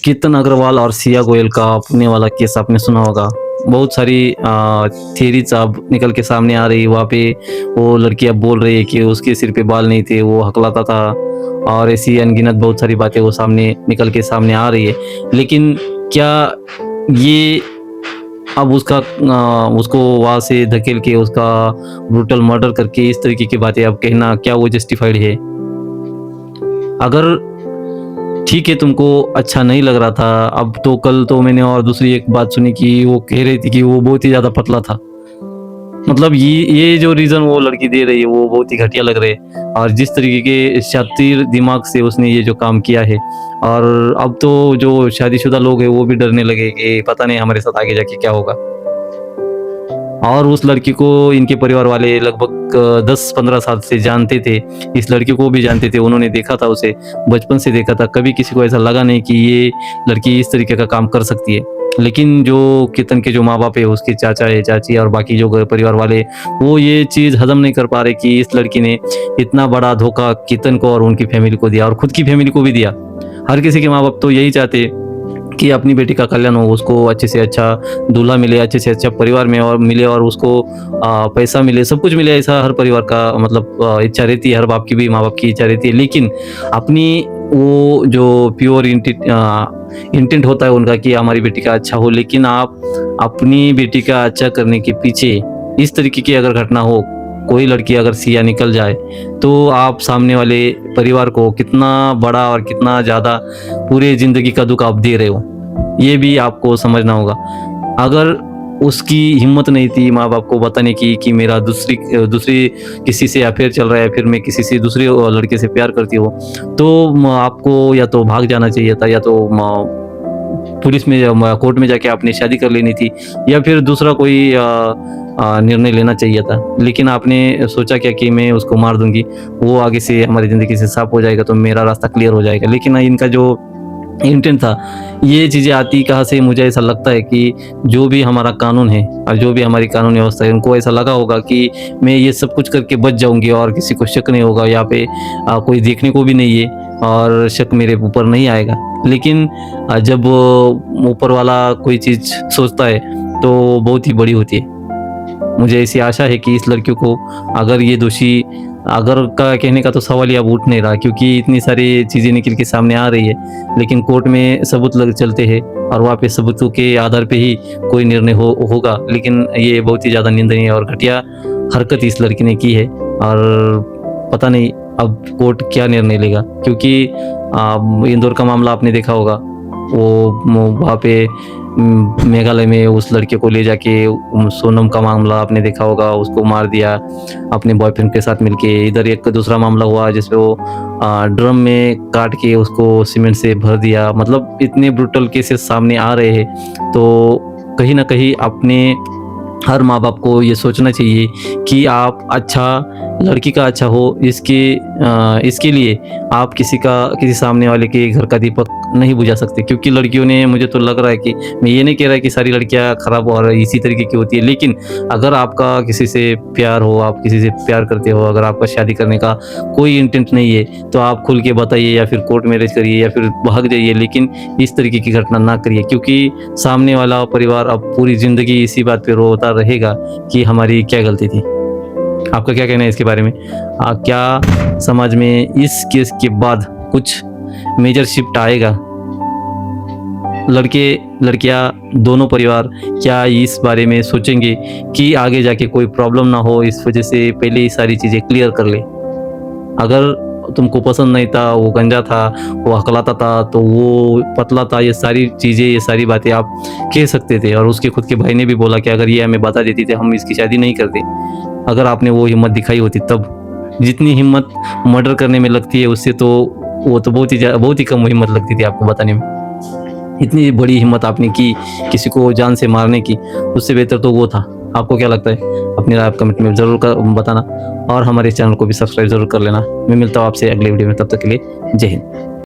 कीर्तन अग्रवाल और सिया गोयल का पुणे वाला केस आपने सुना होगा। बहुत सारी थियरीज़ अब निकल के सामने आ रही है। वहाँ पे वो लड़की अब बोल रही है कि उसके सिर पे बाल नहीं थे, वो हकलाता था और ऐसी अनगिनत बहुत सारी बातें वो सामने निकल के सामने आ रही है। लेकिन क्या ये अब उसको वहाँ से धकेल के उसका ब्रूटल मर्डर करके इस तरीके की बातें अब कहना, क्या वो जस्टिफाइड है? अगर ठीक है, तुमको अच्छा नहीं लग रहा था, अब तो कल तो मैंने और दूसरी एक बात सुनी कि वो कह रही थी कि वो बहुत ही ज़्यादा पतला था। मतलब ये जो रीज़न वो लड़की दे रही है वो बहुत ही घटिया लग रहे है और जिस तरीके के शातिर दिमाग से उसने ये जो काम किया है। और अब तो जो शादीशुदा लोग हैं वो भी डरने लगे कि पता नहीं हमारे साथ आगे जाके क्या होगा। और उस लड़की को इनके परिवार वाले लगभग 10-15 साल से जानते थे। इस लड़की को भी जानते थे, उन्होंने देखा था उसे, बचपन से देखा था। कभी किसी को ऐसा लगा नहीं कि ये लड़की इस तरीके का काम कर सकती है। लेकिन जो कीर्तन के जो माँ-बाप है, उसके चाचा है, चाची और बाकी जो परिवार वाले, वो ये चीज़ हज़म नहीं कर पा रहे कि इस लड़की ने इतना बड़ा धोखा कीर्तन को और उनकी फैमिली को दिया और खुद की फैमिली को भी दिया। हर किसी के माँ-बाप तो यही चाहते कि अपनी बेटी का कल्याण हो, उसको अच्छे से अच्छा दूल्हा मिले, अच्छे से अच्छा परिवार में और मिले और उसको पैसा मिले, सब कुछ मिले, ऐसा हर परिवार का मतलब इच्छा रहती है, हर बाप की भी माँ-बाप की इच्छा रहती है। लेकिन अपनी वो जो प्योर इंटेंट होता है उनका कि हमारी बेटी का अच्छा हो, लेकिन आप अपनी बेटी का अच्छा करने के पीछे इस तरीके की अगर घटना हो, कोई लड़की अगर सिया निकल जाए, तो आप सामने वाले परिवार को कितना बड़ा और कितना ज़्यादा पूरे ज़िंदगी का दुःख आप दे रहे हो, ये भी आपको समझना होगा। अगर उसकी हिम्मत नहीं थी माँ-बाप को बताने की कि मेरा दूसरी किसी से अफ़ेयर चल रहा है, फिर मैं किसी से दूसरे लड़के से प्यार करती हूँ, तो आपको या तो भाग जाना चाहिए था या तो पुलिस में कोर्ट में जाके आपने शादी कर लेनी थी या फिर दूसरा कोई निर्णय लेना चाहिए था। लेकिन आपने सोचा क्या कि मैं उसको मार दूँगी, वो आगे से हमारी ज़िंदगी से साफ़ हो जाएगा तो मेरा रास्ता क्लियर हो जाएगा। लेकिन इनका जो इंटेंट था, ये चीज़ें आती कहाँ से? मुझे ऐसा लगता है कि जो भी हमारा कानून है और जो भी हमारी कानून व्यवस्था है, उनको ऐसा लगा होगा कि मैं ये सब कुछ करके बच जाऊँगी और किसी को शक नहीं होगा, यहाँ पे कोई देखने को भी नहीं है और शक मेरे ऊपर नहीं आएगा। लेकिन जब ऊपर वाला कोई चीज़ सोचता है, तो बहुत ही बड़ी होती है। मुझे ऐसी आशा है कि इस लड़की को, अगर ये दोषी, अगर का कहने का तो सवाल ही अब उठ नहीं रहा क्योंकि इतनी सारी चीज़ें निकल के सामने आ रही है। लेकिन कोर्ट में सबूत लग चलते हैं और वहाँ पे सबूतों के आधार पे ही कोई निर्णय होगा। लेकिन ये बहुत ही ज़्यादा निंदनीय और घटिया हरकत इस लड़की ने की है और पता नहीं अब कोर्ट क्या निर्णय लेगा क्योंकि इंदौर का मामला आपने देखा होगा। वो वहाँ पे मेघालय में उस लड़के को ले जाके सोनम का मामला आपने देखा होगा, उसको मार दिया अपने बॉयफ्रेंड के साथ मिलके। इधर एक दूसरा मामला हुआ जिसमें वो ड्रम में काट के उसको सीमेंट से भर दिया। मतलब इतने ब्रूटल केसेस सामने आ रहे हैं, तो कहीं न कहीं अपने हर माँ-बाप को ये सोचना चाहिए कि आप लड़की का अच्छा हो, इसके लिए आप किसी सामने वाले के घर का दीपक नहीं बुझा सकते। क्योंकि लड़कियों ने, मुझे तो लग रहा है कि, मैं ये नहीं कह रहा कि सारी लड़कियाँ खराब और इसी तरीके की होती है, लेकिन अगर आपका किसी से प्यार हो, आप किसी से प्यार करते हो, अगर आपका शादी करने का कोई इंटेंट नहीं है, तो आप खुल के बताइए या फिर कोर्ट मैरिज करिए या फिर भाग जाइए, लेकिन इस तरीके की घटना ना करिए क्योंकि सामने वाला परिवार अब पूरी ज़िंदगी इसी बात पे रोता रहेगा कि हमारी क्या गलती थी। आपका क्या कहना है इसके बारे में? क्या समाज में इस केस के बाद कुछ मेजर शिफ्ट आएगा? लड़के लड़कियां दोनों परिवार क्या इस बारे में सोचेंगे कि आगे जाके कोई प्रॉब्लम ना हो, इस वजह से पहले ही सारी चीज़ें क्लियर कर ले। अगर तुमको पसंद नहीं था, वो गंजा था, वो हकलाता था, तो वो पतला था, ये सारी चीज़ें, ये सारी बातें आप कह सकते थे और उसके खुद के भाई ने भी बोला कि अगर ये हमें बता देती थी हम इसकी शादी नहीं करते। अगर आपने वो हिम्मत दिखाई होती तब। जितनी हिम्मत मर्डर करने में लगती है उससे तो वो तो बहुत ही कम हिम्मत लगती थी आपको बताने में। इतनी बड़ी हिम्मत आपने की किसी को जान से मारने की, उससे बेहतर तो वो था। आपको क्या लगता है? अपनी राय आप कमेंट में ज़रूर बताना और हमारे चैनल को भी सब्सक्राइब ज़रूर कर लेना। मैं मिलता हूँ आपसे अगले वीडियो में, तब तक के लिए जय हिंद।